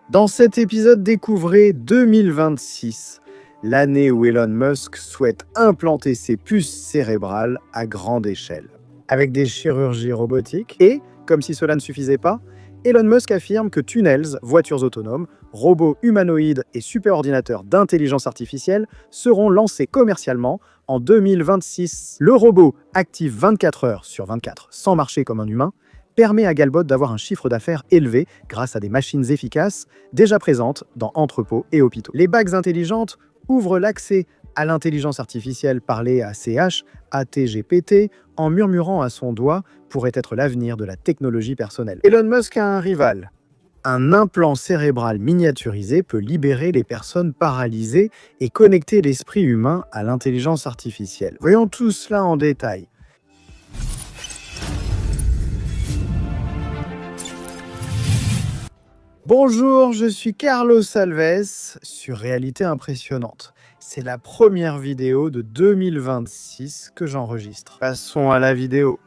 Dans cet épisode, découvrez 2026, l'année où Elon Musk souhaite implanter ses puces cérébrales à grande échelle. Avec des chirurgies robotiques et, comme si cela ne suffisait pas, Elon Musk affirme que tunnels, voitures autonomes, robots humanoïdes et superordinateurs d'intelligence artificielle seront lancés commercialement en 2026. Le robot, actif 24 heures sur 24 sans marcher comme un humain, permet à Galbot d'avoir un chiffre d'affaires élevé grâce à des machines efficaces déjà présentes dans entrepôts et hôpitaux. Les bagues intelligentes ouvrent l'accès à l'intelligence artificielle parlée à CH, ATGPT, en murmurant à son doigt pourrait être l'avenir de la technologie personnelle. Elon Musk a un rival. Un implant cérébral miniaturisé peut libérer les personnes paralysées et connecter l'esprit humain à l'intelligence artificielle. Voyons tout cela en détail. Bonjour, je suis Carlos Alves sur Réalité Impressionnante. C'est la première vidéo de 2026 que j'enregistre. Passons à la vidéo.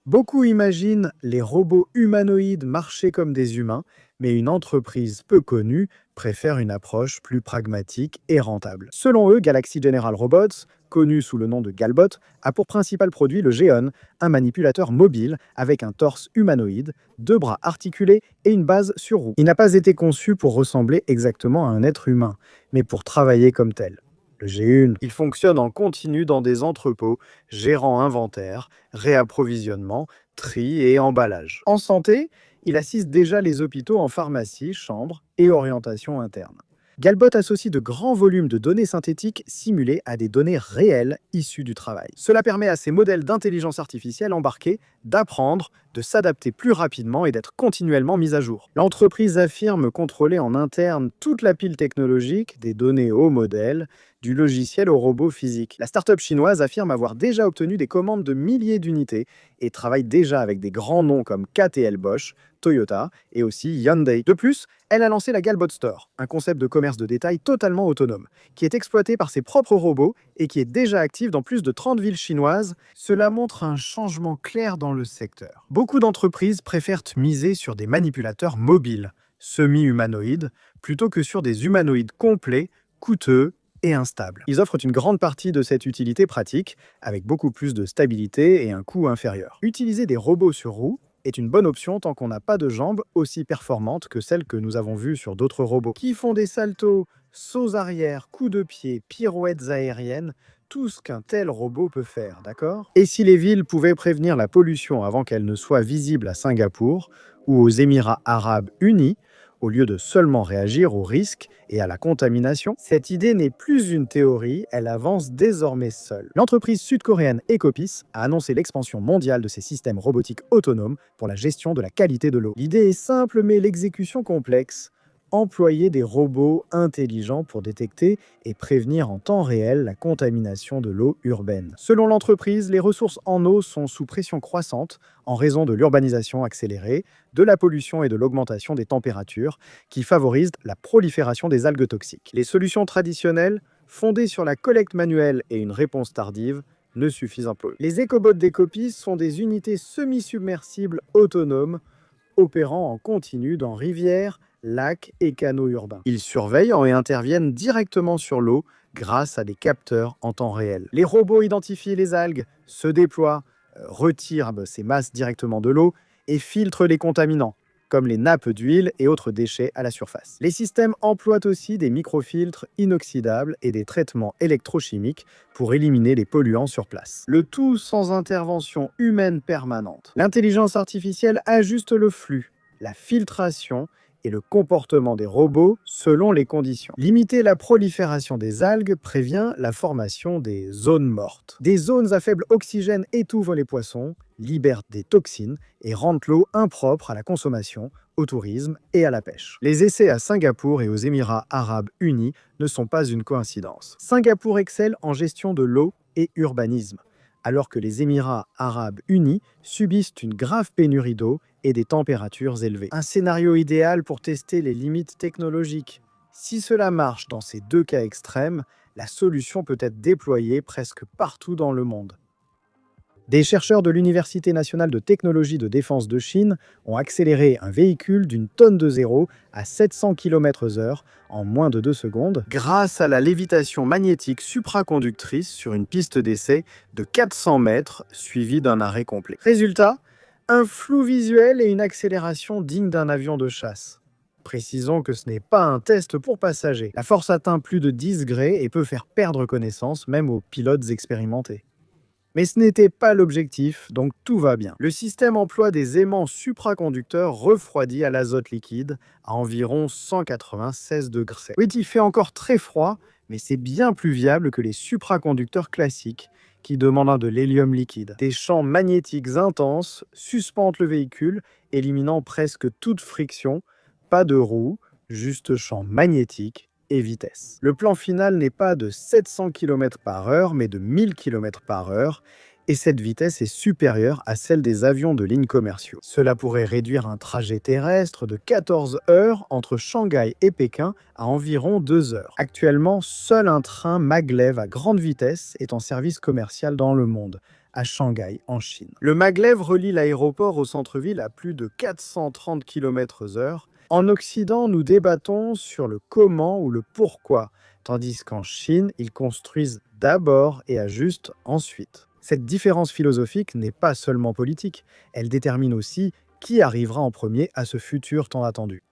Beaucoup imaginent les robots humanoïdes marcher comme des humains, mais une entreprise peu connue préfère une approche plus pragmatique et rentable. Selon eux, Galaxy General Robots, connu sous le nom de Galbot, a pour principal produit le Geon, un manipulateur mobile avec un torse humanoïde, deux bras articulés et une base sur roue. Il n'a pas été conçu pour ressembler exactement à un être humain, mais pour travailler comme tel. Le G1, il fonctionne en continu dans des entrepôts, gérant inventaire, réapprovisionnement, tri et emballage. En santé, il assiste déjà les hôpitaux en pharmacie, chambre et orientation interne. Galbot associe de grands volumes de données synthétiques simulées à des données réelles issues du travail. Cela permet à ces modèles d'intelligence artificielle embarqués d'apprendre, de s'adapter plus rapidement et d'être continuellement mis à jour. L'entreprise affirme contrôler en interne toute la pile technologique, des données au modèle, du logiciel au robot physique. La start-up chinoise affirme avoir déjà obtenu des commandes de milliers d'unités et travaille déjà avec des grands noms comme KTL Bosch, Toyota et aussi Hyundai. De plus, elle a lancé la Galbot Store, un concept de commerce de détail totalement autonome, qui est exploité par ses propres robots et qui est déjà actif dans plus de 30 villes chinoises. Cela montre un changement clair dans le secteur. Beaucoup d'entreprises préfèrent miser sur des manipulateurs mobiles, semi-humanoïdes, plutôt que sur des humanoïdes complets, coûteux et instables. Ils offrent une grande partie de cette utilité pratique, avec beaucoup plus de stabilité et un coût inférieur. Utiliser des robots sur roues est une bonne option tant qu'on n'a pas de jambes aussi performantes que celles que nous avons vues sur d'autres robots, qui font des saltos, sauts arrière, coups de pied, pirouettes aériennes, tout ce qu'un tel robot peut faire, d'accord? Et si les villes pouvaient prévenir la pollution avant qu'elle ne soit visible à Singapour ou aux Émirats arabes unis, au lieu de seulement réagir aux risques et à la contamination, cette idée n'est plus une théorie, elle avance désormais seule. L'entreprise sud-coréenne Ecopis a annoncé l'expansion mondiale de ses systèmes robotiques autonomes pour la gestion de la qualité de l'eau. L'idée est simple mais l'exécution complexe. Employer des robots intelligents pour détecter et prévenir en temps réel la contamination de l'eau urbaine. Selon l'entreprise, les ressources en eau sont sous pression croissante en raison de l'urbanisation accélérée, de la pollution et de l'augmentation des températures qui favorisent la prolifération des algues toxiques. Les solutions traditionnelles, fondées sur la collecte manuelle et une réponse tardive, ne suffisent pas. Les écobots d'Ecopis sont des unités semi-submersibles autonomes opérant en continu dans rivières, lacs et canaux urbains. Ils surveillent et interviennent directement sur l'eau grâce à des capteurs en temps réel. Les robots identifient les algues, se déploient, retirent ces masses directement de l'eau et filtrent les contaminants, comme les nappes d'huile et autres déchets à la surface. Les systèmes emploient aussi des microfiltres inoxydables et des traitements électrochimiques pour éliminer les polluants sur place. Le tout sans intervention humaine permanente. L'intelligence artificielle ajuste le flux, la filtration et le comportement des robots selon les conditions. Limiter la prolifération des algues prévient la formation des zones mortes. Des zones à faible oxygène étouffent les poissons, libèrent des toxines et rendent l'eau impropre à la consommation, au tourisme et à la pêche. Les essais à Singapour et aux Émirats arabes unis ne sont pas une coïncidence. Singapour excelle en gestion de l'eau et urbanisme, alors que les Émirats arabes unis subissent une grave pénurie d'eau et des températures élevées. Un scénario idéal pour tester les limites technologiques. Si cela marche dans ces deux cas extrêmes, la solution peut être déployée presque partout dans le monde. Des chercheurs de l'Université nationale de technologie de défense de Chine ont accéléré un véhicule d'une tonne de zéro à 700 km/h en moins de 2 secondes grâce à la lévitation magnétique supraconductrice sur une piste d'essai de 400 mètres suivie d'un arrêt complet. Résultat, un flou visuel et une accélération digne d'un avion de chasse. Précisons que ce n'est pas un test pour passagers. La force atteint plus de 10 degrés et peut faire perdre connaissance même aux pilotes expérimentés. Mais ce n'était pas l'objectif, donc tout va bien. Le système emploie des aimants supraconducteurs refroidis à l'azote liquide à environ 196 degrés. Oui, il fait encore très froid, mais c'est bien plus viable que les supraconducteurs classiques qui demandent de l'hélium liquide. Des champs magnétiques intenses suspendent le véhicule, éliminant presque toute friction. Pas de roue, juste champ magnétique et vitesse. Le plan final n'est pas de 700 km/h, mais de 1000 km/h, et cette vitesse est supérieure à celle des avions de ligne commerciaux. Cela pourrait réduire un trajet terrestre de 14 heures entre Shanghai et Pékin à environ 2 heures. Actuellement, seul un train maglev à grande vitesse est en service commercial dans le monde, à Shanghai, en Chine. Le maglev relie l'aéroport au centre-ville à plus de 430 km/h. En Occident, nous débattons sur le comment ou le pourquoi, tandis qu'en Chine, ils construisent d'abord et ajustent ensuite. Cette différence philosophique n'est pas seulement politique, elle détermine aussi qui arrivera en premier à ce futur tant attendu.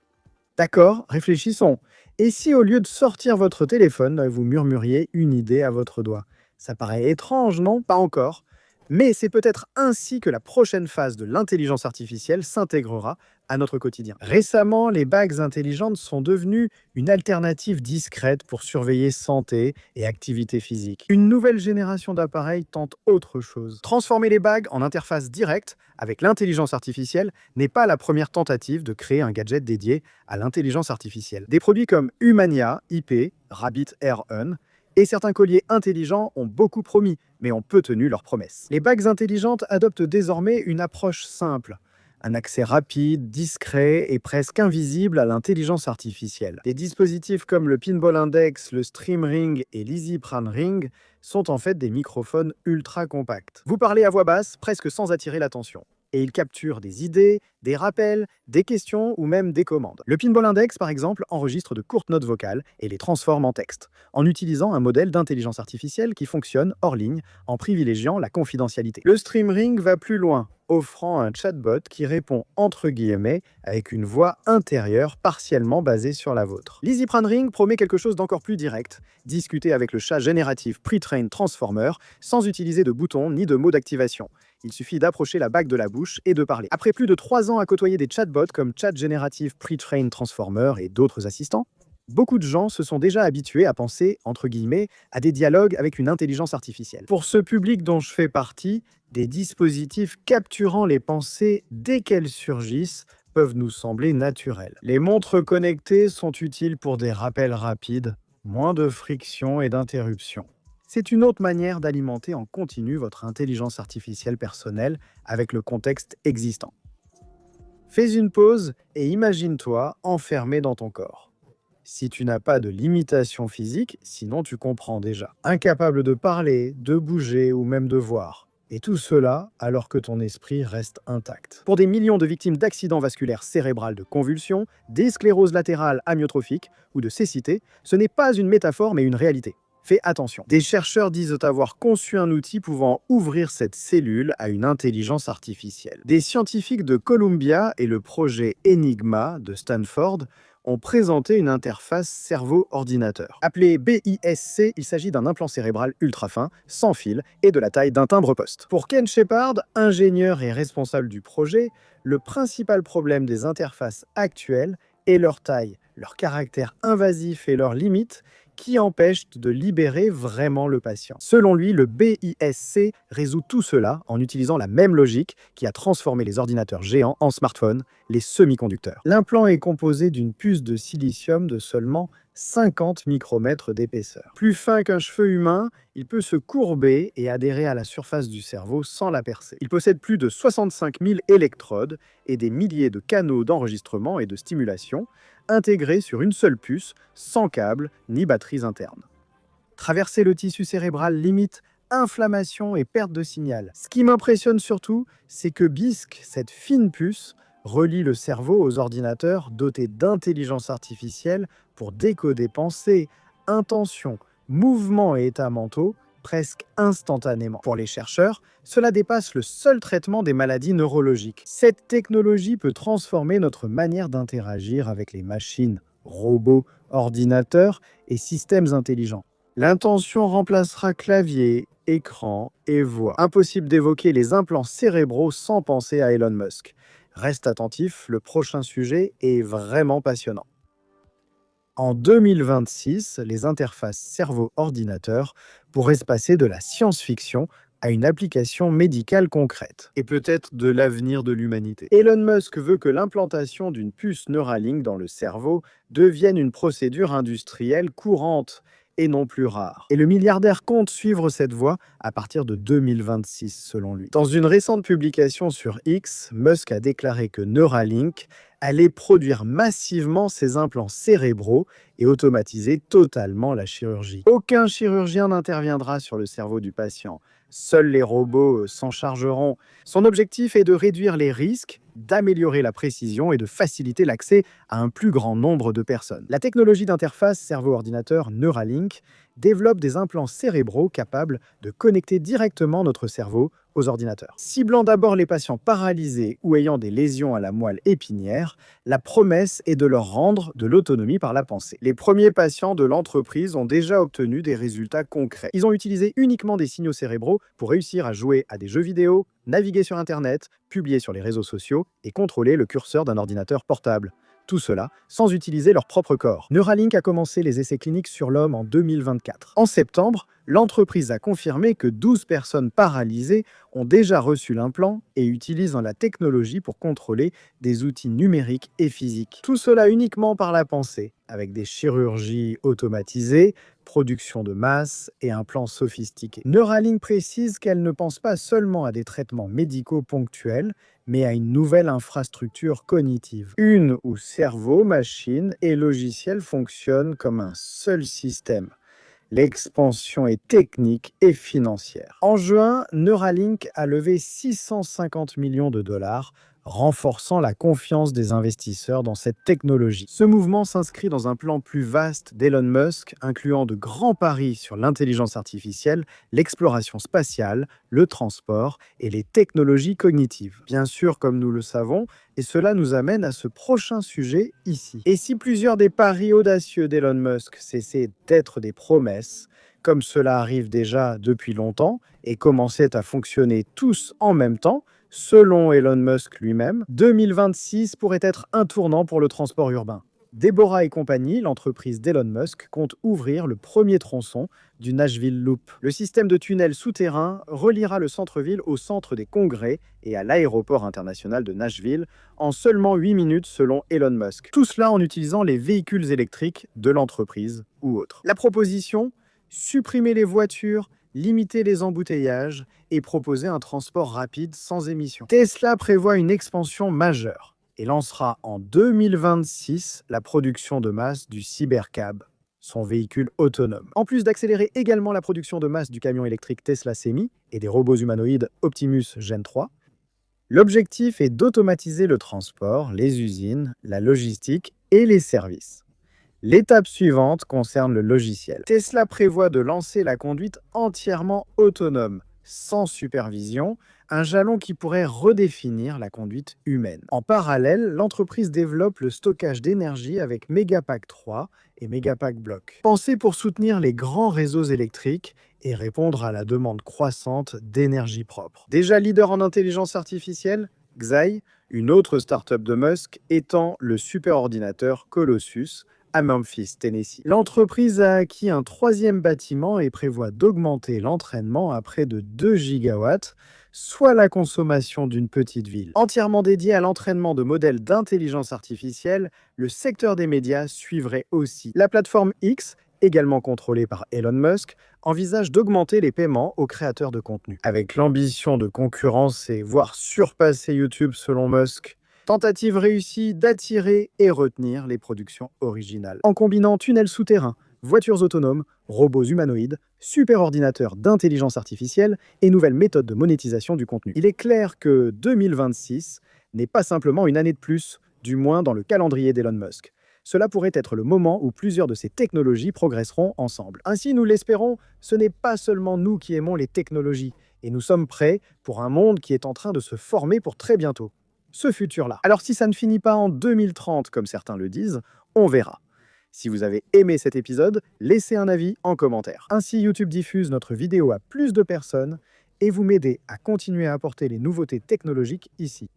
D'accord, réfléchissons. Et si au lieu de sortir votre téléphone, vous murmuriez une idée à votre doigt? Ça paraît étrange, non? Pas encore. Mais c'est peut-être ainsi que la prochaine phase de l'intelligence artificielle s'intégrera à notre quotidien. Récemment, les bagues intelligentes sont devenues une alternative discrète pour surveiller santé et activité physique. Une nouvelle génération d'appareils tente autre chose. Transformer les bagues en interface directe avec l'intelligence artificielle n'est pas la première tentative de créer un gadget dédié à l'intelligence artificielle. Des produits comme Humania, IP, Rabbit Air Un, et certains colliers intelligents ont beaucoup promis, mais ont peu tenu leurs promesses. Les bagues intelligentes adoptent désormais une approche simple. Un accès rapide, discret et presque invisible à l'intelligence artificielle. Des dispositifs comme le Pinball Index, le Stream Ring et l'Easy Pran Ring sont en fait des microphones ultra compacts. Vous parlez à voix basse, presque sans attirer l'attention. Et ils capturent des idées, des rappels, des questions ou même des commandes. Le Pinball Index, par exemple, enregistre de courtes notes vocales et les transforme en texte, en utilisant un modèle d'intelligence artificielle qui fonctionne hors ligne, en privilégiant la confidentialité. Le Stream Ring va plus loin, offrant un chatbot qui répond entre guillemets avec une voix intérieure partiellement basée sur la vôtre. L'Easy Pran Ring promet quelque chose d'encore plus direct, discuter avec le chat génératif Pre-trained Transformer sans utiliser de boutons ni de mots d'activation. Il suffit d'approcher la bague de la bouche et de parler. Après plus de 3 ans à côtoyer des chatbots comme Chat Génératif Pre-trained Transformer et d'autres assistants, beaucoup de gens se sont déjà habitués à penser, entre guillemets, à des dialogues avec une intelligence artificielle. Pour ce public dont je fais partie, des dispositifs capturant les pensées dès qu'elles surgissent peuvent nous sembler naturels. Les montres connectées sont utiles pour des rappels rapides, moins de friction et d'interruptions. C'est une autre manière d'alimenter en continu votre intelligence artificielle personnelle avec le contexte existant. Fais une pause et imagine-toi enfermé dans ton corps. Si tu n'as pas de limitation physique, sinon tu comprends déjà. Incapable de parler, de bouger ou même de voir. Et tout cela alors que ton esprit reste intact. Pour des millions de victimes d'accidents vasculaires cérébrales de convulsions, des scléroses latérales amyotrophiques ou de cécité, ce n'est pas une métaphore mais une réalité. Fais attention. Des chercheurs disent avoir conçu un outil pouvant ouvrir cette cellule à une intelligence artificielle. Des scientifiques de Columbia et le projet Enigma de Stanford ont présenté une interface cerveau-ordinateur. Appelée BISC, il s'agit d'un implant cérébral ultra fin, sans fil et de la taille d'un timbre-poste. Pour Ken Shepard, ingénieur et responsable du projet, le principal problème des interfaces actuelles est leur taille, leur caractère invasif et leurs limites qui empêchent de libérer vraiment le patient. Selon lui, le BISC résout tout cela en utilisant la même logique qui a transformé les ordinateurs géants en smartphones, les semi-conducteurs. L'implant est composé d'une puce de silicium de seulement 50 micromètres d'épaisseur. Plus fin qu'un cheveu humain, il peut se courber et adhérer à la surface du cerveau sans la percer. Il possède plus de 65 000 électrodes et des milliers de canaux d'enregistrement et de stimulation intégrés sur une seule puce, sans câble ni batteries internes. Traverser le tissu cérébral limite inflammation et perte de signal. Ce qui m'impressionne surtout, c'est que Bisq, cette fine puce, relie le cerveau aux ordinateurs dotés d'intelligence artificielle pour décoder pensées, intentions, mouvements et états mentaux presque instantanément. Pour les chercheurs, cela dépasse le seul traitement des maladies neurologiques. Cette technologie peut transformer notre manière d'interagir avec les machines, robots, ordinateurs et systèmes intelligents. L'intention remplacera clavier, écran et voix. Impossible d'évoquer les implants cérébraux sans penser à Elon Musk. Reste attentif, le prochain sujet est vraiment passionnant. En 2026, les interfaces cerveau-ordinateur pourraient se passer de la science-fiction à une application médicale concrète, et peut-être de l'avenir de l'humanité. Elon Musk veut que l'implantation d'une puce Neuralink dans le cerveau devienne une procédure industrielle courante et non plus rare. Et le milliardaire compte suivre cette voie à partir de 2026, selon lui. Dans une récente publication sur X, Musk a déclaré que Neuralink allait produire massivement ses implants cérébraux et automatiser totalement la chirurgie. Aucun chirurgien n'interviendra sur le cerveau du patient. Seuls les robots s'en chargeront. Son objectif est de réduire les risques, d'améliorer la précision et de faciliter l'accès à un plus grand nombre de personnes. La technologie d'interface cerveau-ordinateur Neuralink développe des implants cérébraux capables de connecter directement notre cerveau aux ordinateurs. Ciblant d'abord les patients paralysés ou ayant des lésions à la moelle épinière, la promesse est de leur rendre de l'autonomie par la pensée. Les premiers patients de l'entreprise ont déjà obtenu des résultats concrets. Ils ont utilisé uniquement des signaux cérébraux pour réussir à jouer à des jeux vidéo, naviguer sur Internet, publier sur les réseaux sociaux et contrôler le curseur d'un ordinateur portable. Tout cela sans utiliser leur propre corps. Neuralink a commencé les essais cliniques sur l'homme en 2024. En septembre, l'entreprise a confirmé que 12 personnes paralysées ont déjà reçu l'implant et utilisent la technologie pour contrôler des outils numériques et physiques. Tout cela uniquement par la pensée, avec des chirurgies automatisées, production de masse et un plan sophistiqué. Neuralink précise qu'elle ne pense pas seulement à des traitements médicaux ponctuels, mais à une nouvelle infrastructure cognitive. Une où cerveau, machine et logiciel fonctionnent comme un seul système. L'expansion est technique et financière. En juin, Neuralink a levé 650 millions de dollars, renforçant la confiance des investisseurs dans cette technologie. Ce mouvement s'inscrit dans un plan plus vaste d'Elon Musk, incluant de grands paris sur l'intelligence artificielle, l'exploration spatiale, le transport et les technologies cognitives. Bien sûr, comme nous le savons, et cela nous amène à ce prochain sujet ici. Et si plusieurs des paris audacieux d'Elon Musk cessaient d'être des promesses, comme cela arrive déjà depuis longtemps et commençait à fonctionner tous en même temps, selon Elon Musk lui-même, 2026 pourrait être un tournant pour le transport urbain. Deborah et compagnie, l'entreprise d'Elon Musk, compte ouvrir le premier tronçon du Nashville Loop. Le système de tunnels souterrains reliera le centre-ville au centre des congrès et à l'aéroport international de Nashville en seulement 8 minutes selon Elon Musk. Tout cela en utilisant les véhicules électriques de l'entreprise ou autres. La proposition, supprimer les voitures, limiter les embouteillages et proposer un transport rapide sans émissions. Tesla prévoit une expansion majeure et lancera en 2026 la production de masse du Cybercab, son véhicule autonome. En plus d'accélérer également la production de masse du camion électrique Tesla Semi et des robots humanoïdes Optimus Gen 3, l'objectif est d'automatiser le transport, les usines, la logistique et les services. L'étape suivante concerne le logiciel. Tesla prévoit de lancer la conduite entièrement autonome, sans supervision, un jalon qui pourrait redéfinir la conduite humaine. En parallèle, l'entreprise développe le stockage d'énergie avec Megapack 3 et Megapack Block, pensé pour soutenir les grands réseaux électriques et répondre à la demande croissante d'énergie propre. Déjà leader en intelligence artificielle, Xai, une autre start-up de Musk, étend le superordinateur Colossus à Memphis, Tennessee. L'entreprise a acquis un 3e bâtiment et prévoit d'augmenter l'entraînement à près de 2 gigawatts, soit la consommation d'une petite ville. Entièrement dédié à l'entraînement de modèles d'intelligence artificielle, le secteur des médias suivrait aussi. La plateforme X, également contrôlée par Elon Musk, envisage d'augmenter les paiements aux créateurs de contenu. Avec l'ambition de concurrencer, voire surpasser YouTube selon Musk, tentative réussie d'attirer et retenir les productions originales. En combinant tunnels souterrains, Voitures autonomes, robots humanoïdes, superordinateurs d'intelligence artificielle et nouvelles méthodes de monétisation du contenu. Il est clair que 2026 n'est pas simplement une année de plus, du moins dans le calendrier d'Elon Musk. Cela pourrait être le moment où plusieurs de ces technologies progresseront ensemble. Ainsi, nous l'espérons, ce n'est pas seulement nous qui aimons les technologies, et nous sommes prêts pour un monde qui est en train de se former pour très bientôt. Ce futur-là. Alors si ça ne finit pas en 2030, comme certains le disent, on verra. Si vous avez aimé cet épisode, laissez un avis en commentaire. Ainsi, YouTube diffuse notre vidéo à plus de personnes et vous m'aidez à continuer à apporter les nouveautés technologiques ici.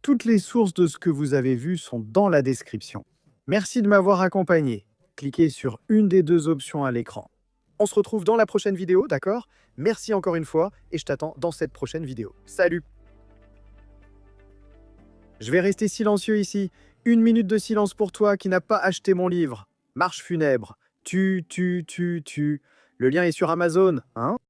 Toutes les sources de ce que vous avez vu sont dans la description. Merci de m'avoir accompagné. Cliquez sur une des deux options à l'écran. On se retrouve dans la prochaine vidéo, d'accord? Merci encore une fois et je t'attends dans cette prochaine vidéo. Salut! Je vais rester silencieux ici. 1 minute de silence pour toi qui n'as pas acheté mon livre. Marche funèbre. Le lien est sur Amazon, hein?